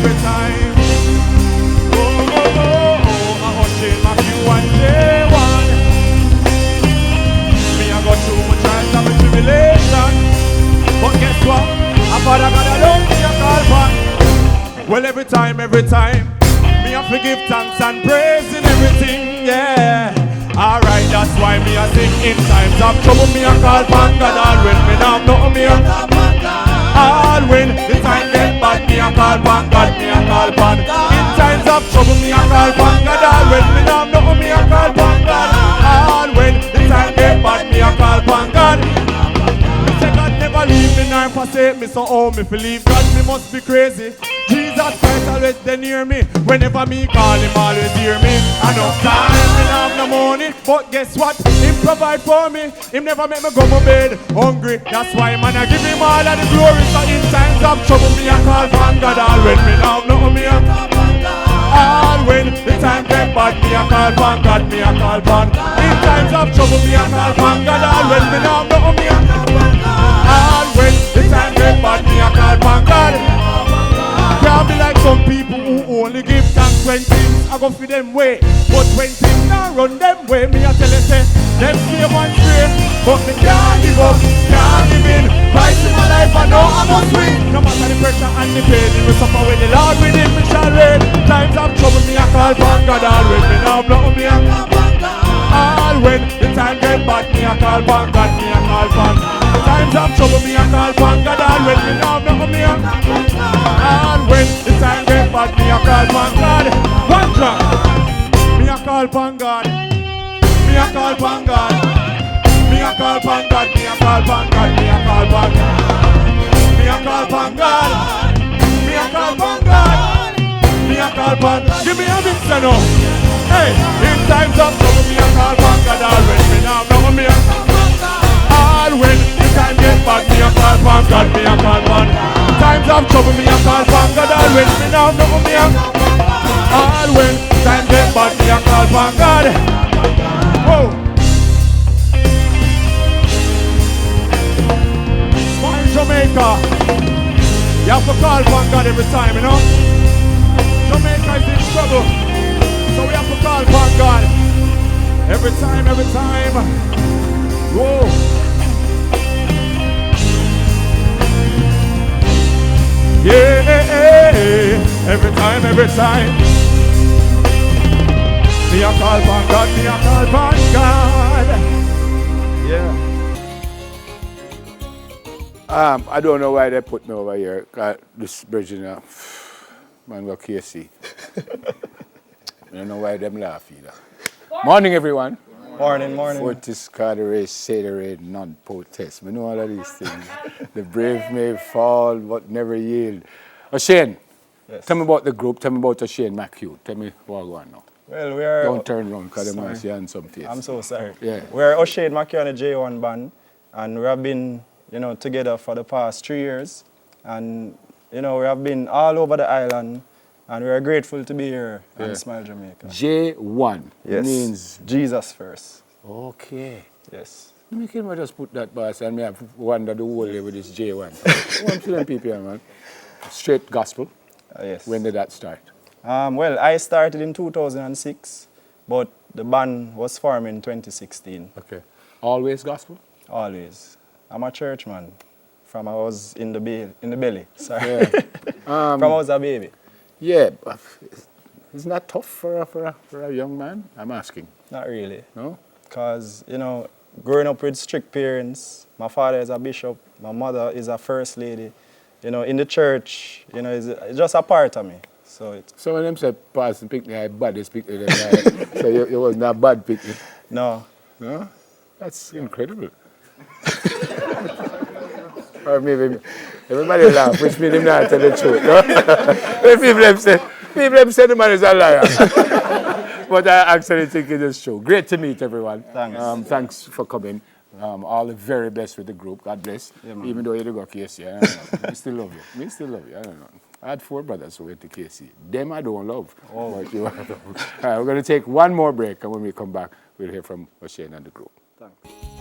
every time. Oshane McHugh and J1. Me I go through my trials and my tribulation. But guess what? I Father God alone me a call back. Well, every time, me have to give thanks and praise in everything, yeah. Alright, that's why me a sing in times of trouble. Me a call upon God. All when me now know me a call upon God. All when the time get bad, me a call upon God. Me a call upon God. In times of trouble, me a call upon God. All when me now know me a call upon God. All when the time get bad, me a call upon God. Me say God never leave me nor forsake me, so oh me believe God, me must be crazy. Jesus Christ always there near me. Whenever me call him, always hear me. Enough time, me not have no money, but guess what? Him provide for me. Him never make me go to bed hungry. That's why man I give him all of the glory. So in times of trouble, me I call upon God. All when me now know me a call upon God. All when the time get bad, me a call upon God. Me a call upon God. In times of trouble, me a call upon God. All when me now know me a call upon God. All when the time get bad, me a call upon God. Can't be like some people who only give thanks when things I go for them way. But when things not run them way, me I tell you say, them stay one straight. But me can't give up, can't give in. Christ in my life, I know I must win. No matter the pressure and the pain, we suffer with the Lord within me shall reign. Times of trouble, me I call upon God. All when me now blow me I call upon God. All when the time get bad, me I call upon God. Me I call upon God. Times of trouble, me I call upon God. All when me now blow me I call upon God. All when the time get bad, me a call upon God. One drop. Me a call upon God. Me a call upon God. Me a call upon God. Me a call upon God. Me a call upon God. Me a call upon God. Me a call upon God. Me a call upon God. Give me a mix now. Hey, in times of trouble, me a call upon God. All when me now know me a call upon God. All when the time get bad, me a call upon God. Me a call upon God. Times of trouble, me a call upon God. All when me now know me a call upon God. All when time get bad, me a call upon God. Whoa. Small Jamaica, you have to call upon God every time, you know. Jamaica is in trouble, so we have to call upon God every time, every time. Whoa. Yeah, every time, every time. Me a call upon God, me a call upon God. Yeah. I don't know why they put me over here. This bridge, man, go KC. I don't know why them laugh either. Morning, everyone. Morning. Fortis, Carteret, Cedere, non-protest. We know all of these things. The brave may fall, but never yield. Oshane, Yes. tell me about the group. Tell me about Oshane McHugh. Tell me what's going on. Well, we are... Don't turn around because they might see you on some face. I'm so sorry. Yeah. We're Oshane McHugh and the J1 band, and we have been, together for the past 3 years. And, we have been all over the island, and we are grateful to be here in Smile, Jamaica. J1 means... Jesus first. Okay. Yes. Me can just put that boss and me have wonder the whole day with this J1. What to them people here, man? Straight gospel. Yes. When did that start? Well, I started in 2006, but the band was formed in 2016. Okay. Always gospel? Always. I'm a church man. From I was in the belly. Sorry. Yeah. From I was a baby. Yeah, but isn't that tough for a young man? I'm asking. Not really. No? Because, growing up with strict parents, my father is a bishop, my mother is a first lady. In the church, it's just a part of me. So some of them say, Pastor Picnic, I bad, they speak to them. So you wasn't a bad picnic? No. No? That's incredible. Or maybe everybody laugh, which means them not tell the truth. No? People say the man is a liar. But I actually think it is true. Great to meet everyone. Thanks. Thanks for coming. All the very best with the group. God bless. Yeah, even though you didn't go KC, I don't know. I still love you. Me still love you. I don't know. I had 4 brothers who went to KC. Them I don't love. Oh. But you All right, we're going to take one more break, and when we come back, we'll hear from Oshane and the group. Thanks.